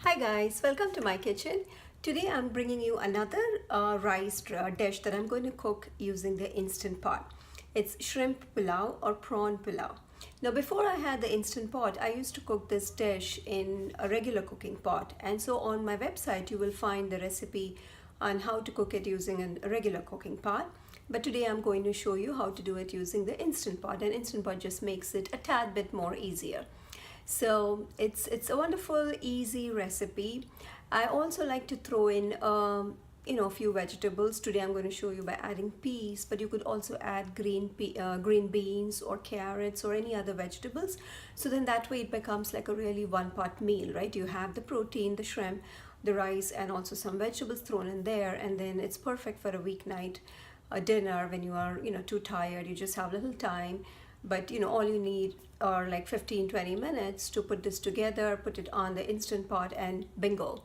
Hi guys, welcome to my kitchen. Today I'm bringing you another rice dish that I'm going to cook using the Instant Pot. It's shrimp pulao or prawn pulao. Now before I had the Instant Pot, I used to cook this dish in a regular cooking pot, and so on my website you will find the recipe on how to cook it using a regular cooking pot. But today I'm going to show you how to do it using the Instant Pot, and Instant Pot just makes it a tad bit more easier. So it's a wonderful, easy recipe. I also like to throw in a few vegetables. Today I'm going to show you by adding peas, but you could also add green beans or carrots or any other vegetables. So then that way it becomes like a really one-pot meal, right? You have the protein, the shrimp, the rice, and also some vegetables thrown in there, and then it's perfect for a weeknight dinner when you are too tired. You just have little time, but all you need are like 15-20 minutes to put this together, put it on the Instant Pot, and bingo,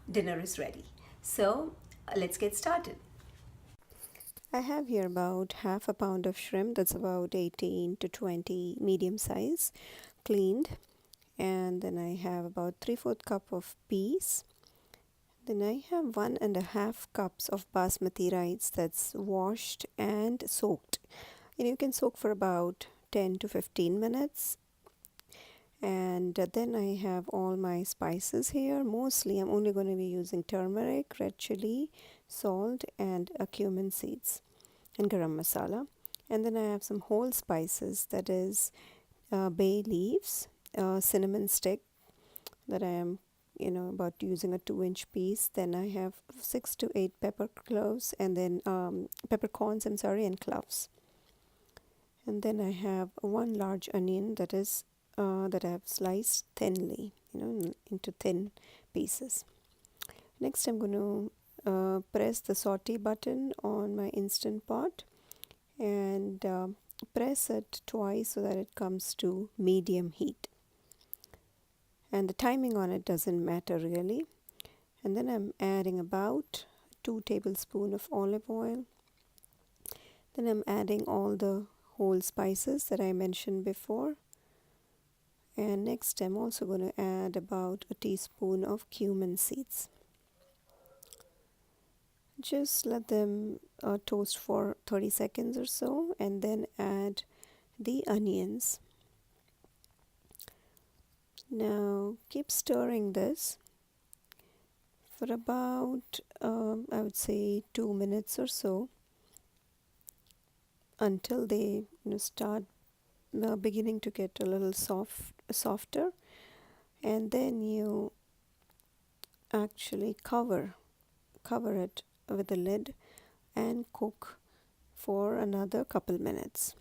dinner is ready. So let's get started. I have here about half a pound of shrimp, that's about 18 to 20 medium size, cleaned. And then I have about 3/4 cup of peas. Then I have 1.5 cups of basmati rice that's washed and soaked. You can soak for about 10 to 15 minutes. And then I have all my spices here. Mostly I'm only going to be using turmeric, red chili, salt, and cumin seeds and garam masala. And then I have some whole spices, that is bay leaves, cinnamon stick that I am about using a 2-inch piece. Then I have 6 to 8 pepper cloves, and then peppercorns, I'm sorry, and cloves. And then I have one large onion that I have sliced thinly, into thin pieces. Next, I'm going to press the saute button on my Instant Pot and press it twice so that it comes to medium heat. And the timing on it doesn't matter really. And then I'm adding about 2 tablespoons of olive oil. Then I'm adding all the whole spices that I mentioned before. And next I'm also going to add about a teaspoon of cumin seeds. Just let them toast for 30 seconds or so, and then add the onions. Now keep stirring this for about I would say 2 minutes or so, until they start beginning to get a little softer, and then you actually cover it with a lid and cook for another couple minutes.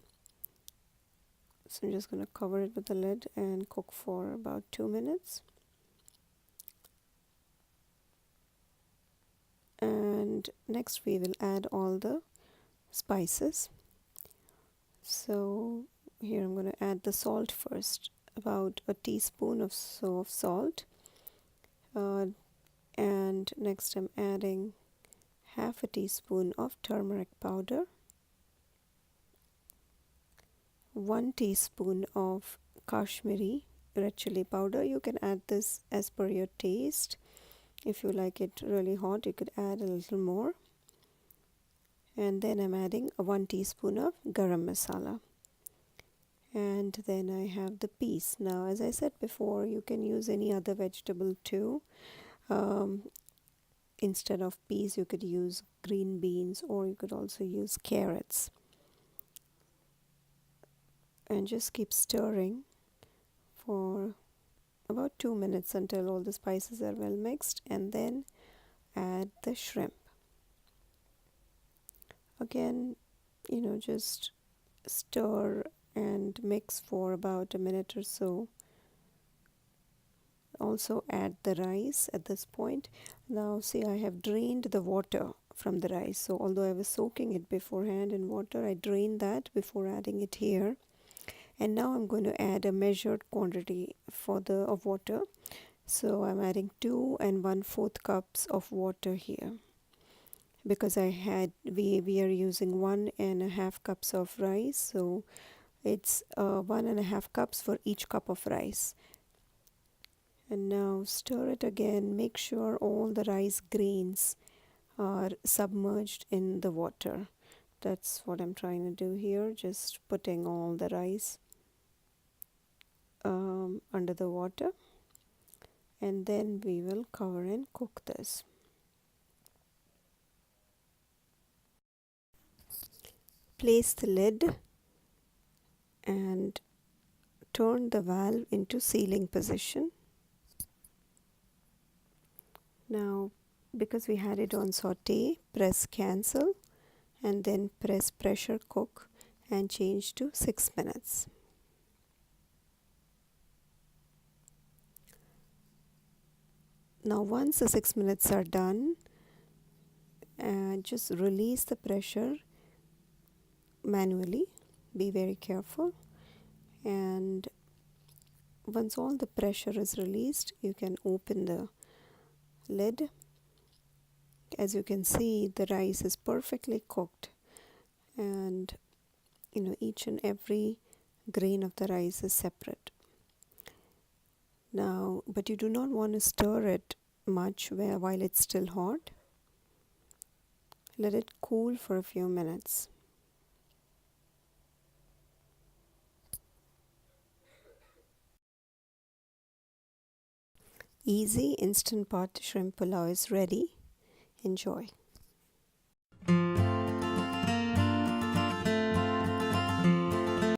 So I'm just going to cover it with the lid and cook for about 2 minutes. And next we will add all the spices. So here I'm going to add the salt first, about a teaspoon of salt. And next I'm adding half a teaspoon of turmeric powder, 1 teaspoon of Kashmiri red chili powder. You can add this as per your taste. If you like it really hot, you could add a little more. And then I'm adding 1 teaspoon of garam masala. And then I have the peas. Now, as I said before, you can use any other vegetable too. Instead of peas, you could use green beans, or you could also use carrots. And just keep stirring for about 2 minutes until all the spices are well mixed, and then add the shrimp. Again, just stir and mix for about a minute or so. Also add the rice at this point. Now see, I have drained the water from the rice. So although I was soaking it beforehand in water, I drained that before adding it here. And now I'm going to add a measured quantity of water. So I'm adding 2 1/4 cups of water here, because we are using 1.5 cups of rice, so it's 1.5 cups for each cup of rice. And now stir it again. Make sure all the rice grains are submerged in the water. That's what I'm trying to do here, just putting all the rice under the water, and then we will cover and cook this. Place the lid and turn the valve into sealing position. Now, because we had it on saute, press cancel and then press pressure cook and change to 6 minutes. Now once the 6 minutes are done, just release the pressure manually. Be very careful, and once all the pressure is released, you can open the lid. As you can see, the rice is perfectly cooked, and each and every grain of the rice is separate. Now, but you do not want to stir it much while it's still hot. Let it cool for a few minutes. Easy instant pot shrimp pulao is ready. Enjoy.